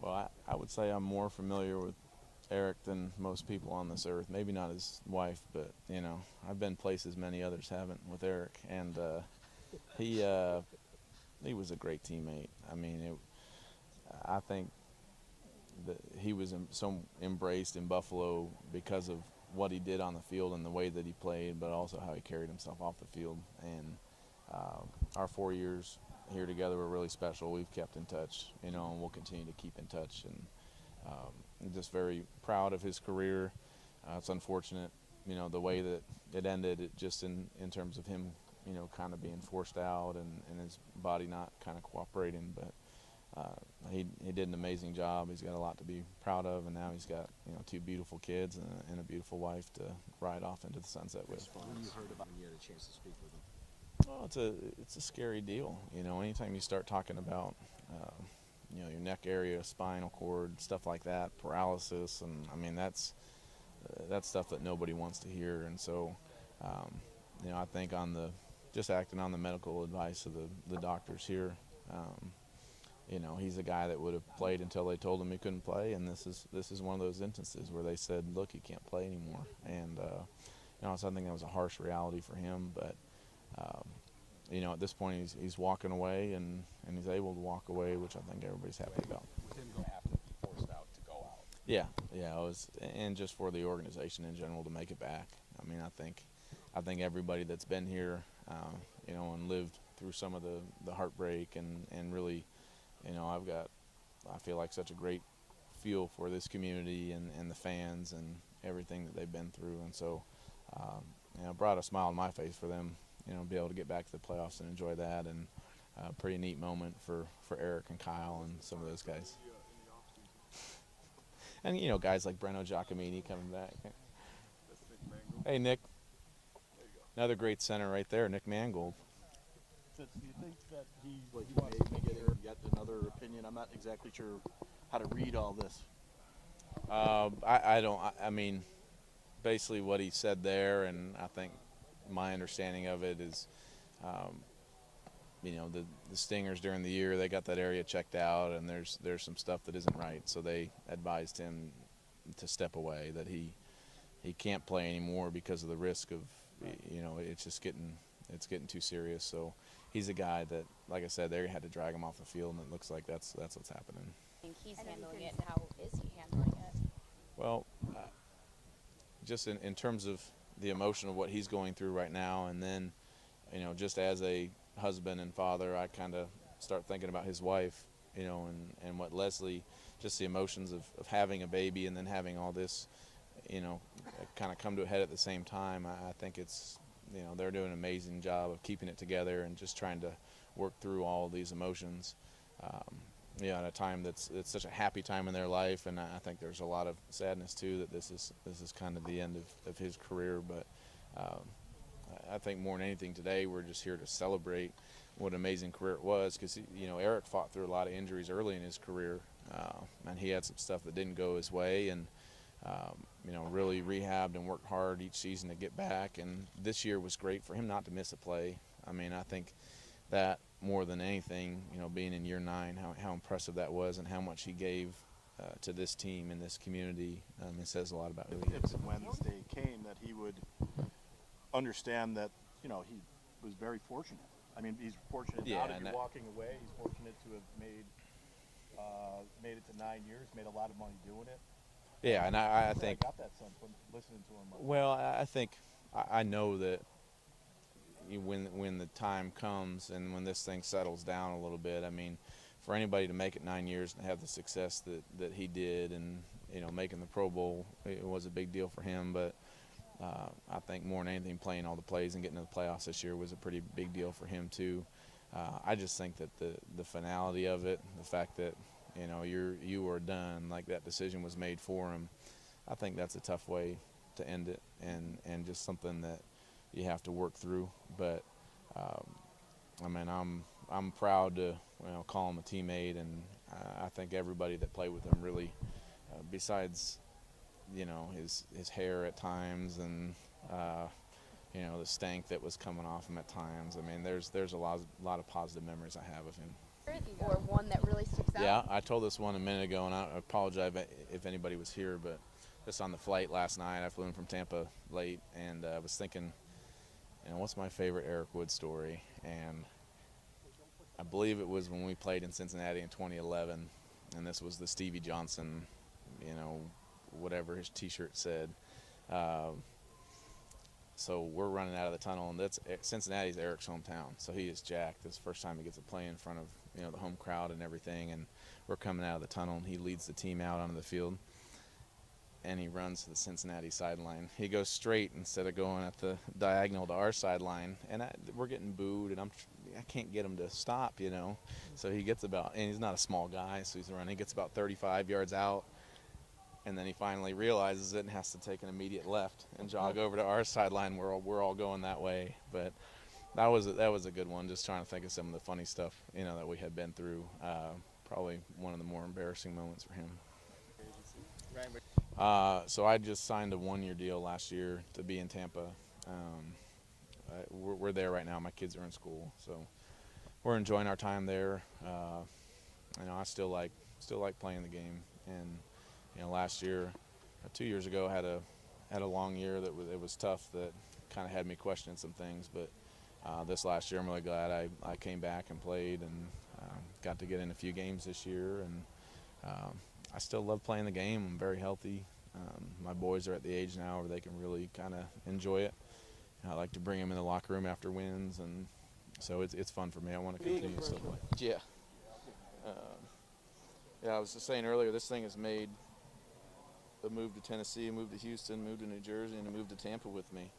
Well, I would say I'm more familiar with Eric than most people on this earth. Maybe not his wife, but I've been places many others haven't with Eric, and he he was a great teammate. I think that he was so embraced in Buffalo because of what he did on the field and the way that he played, but also how he carried himself off the field. And our 4 years here together were really special. We've kept in touch, and we'll continue to keep in touch. And I'm just very proud of his career. It's unfortunate, the way that it ended, just in terms of him, kind of being forced out and his body not kind of cooperating. But he did an amazing job. He's got a lot to be proud of, and now he's got two beautiful kids and a beautiful wife to ride off into the sunset with. When you heard about when you had a chance to speak with him? Well, it's a scary deal. Anytime you start talking about your neck area, spinal cord, stuff like that, paralysis, and that's stuff that nobody wants to hear. And so, I think just acting on the medical advice of the doctors here. He's a guy that would have played until they told him he couldn't play, and this is one of those instances where they said, "Look, he can't play anymore." And so I think that was a harsh reality for him. But at this point, he's walking away, and he's able to walk away, which I think everybody's happy about. With him going to have to be forced out to go out. Yeah, it was, and just for the organization in general to make it back. I think everybody that's been here, and lived through some of the heartbreak and really, I feel like such a great feel for this community and the fans and everything that they've been through. And so, brought a smile on my face for them, be able to get back to the playoffs and enjoy that. And a pretty neat moment for Eric and Kyle and some of those guys. And, guys like Breno Giacomini coming back. Hey, Nick. Another great center right there, Nick Mangold. Do you think that he may get yet another opinion? I'm not exactly sure how to read all this. I don't. Basically what he said there, and I think my understanding of it is, the Stingers during the year, they got that area checked out, and there's some stuff that isn't right, so they advised him to step away, that he can't play anymore because of the risk of, it's getting too serious. So he's a guy that, like I said, they had to drag him off the field, and it looks like that's what's happening. I think he's handling it. How is he handling it? Well, just in terms of the emotion of what he's going through right now, and then, just as a husband and father, I kind of start thinking about his wife, and what Leslie, just the emotions of having a baby and then having all this, kind of come to a head at the same time. I think it's, they're doing an amazing job of keeping it together and just trying to work through all of these emotions. At a time that's such a happy time in their life, and I think there's a lot of sadness too that this is kind of the end of his career. But I think more than anything today, we're just here to celebrate what an amazing career it was, because Eric fought through a lot of injuries early in his career, and he had some stuff that didn't go his way, and really rehabbed and worked hard each season to get back. And this year was great for him not to miss a play. I think that more than anything, being in year 9, how impressive that was, and how much he gave to this team and this community. It says a lot about who he is. If when this day came that he would understand that, he was very fortunate. He's fortunate now to be walking away. He's fortunate to have made it to 9 years, made a lot of money doing it. Yeah, and I think I got that sense from listening to him. Well, I think I know that when the time comes and when this thing settles down a little bit, for anybody to make it 9 years and have the success that he did, and making the Pro Bowl, it was a big deal for him. But I think more than anything, playing all the plays and getting to the playoffs this year was a pretty big deal for him too. I just think that the finality of it, the fact that you are done, like that decision was made for him, I think that's a tough way to end it, and just something that you have to work through. But I'm proud to call him a teammate, and I think everybody that played with him really, besides his hair at times and the stank that was coming off him at times. There's a lot of positive memories I have of him. Or one that really sticks Yeah, I told this one a minute ago, and I apologize if anybody was here, but just on the flight last night, I flew in from Tampa late, and I was thinking, what's my favorite Eric Wood story? And I believe it was when we played in Cincinnati in 2011, and this was the Stevie Johnson, whatever his T-shirt said. So we're running out of the tunnel, and Cincinnati's Eric's hometown, so he is jacked. This is the first time he gets to play in front of the home crowd and everything, and we're coming out of the tunnel, and he leads the team out onto the field, and he runs to the Cincinnati sideline. He goes straight instead of going at the diagonal to our sideline, and we're getting booed, and I can't get him to stop, So he gets and he's not a small guy, so he's running. He gets about 35 yards out, and then he finally realizes it and has to take an immediate left and jog over to our sideline. We're all going that way. But that was a good one. Just trying to think of some of the funny stuff that we had been through. Probably one of the more embarrassing moments for him. So I just signed a 1-year deal last year to be in Tampa. We're there right now. My kids are in school, so we're enjoying our time there. I still like playing the game, and last year, 2 years ago, had a long year it was tough. That kind of had me questioning some things. But this last year, I'm really glad I came back and played, and got to get in a few games this year. And I still love playing the game. I'm very healthy. My boys are at the age now where they can really kind of enjoy it. I like to bring them in the locker room after wins, and so it's fun for me. I want to continue to still play. Yeah. I was just saying earlier, this thing has made the move to Tennessee, move to Houston, move to New Jersey, and a move to Tampa with me.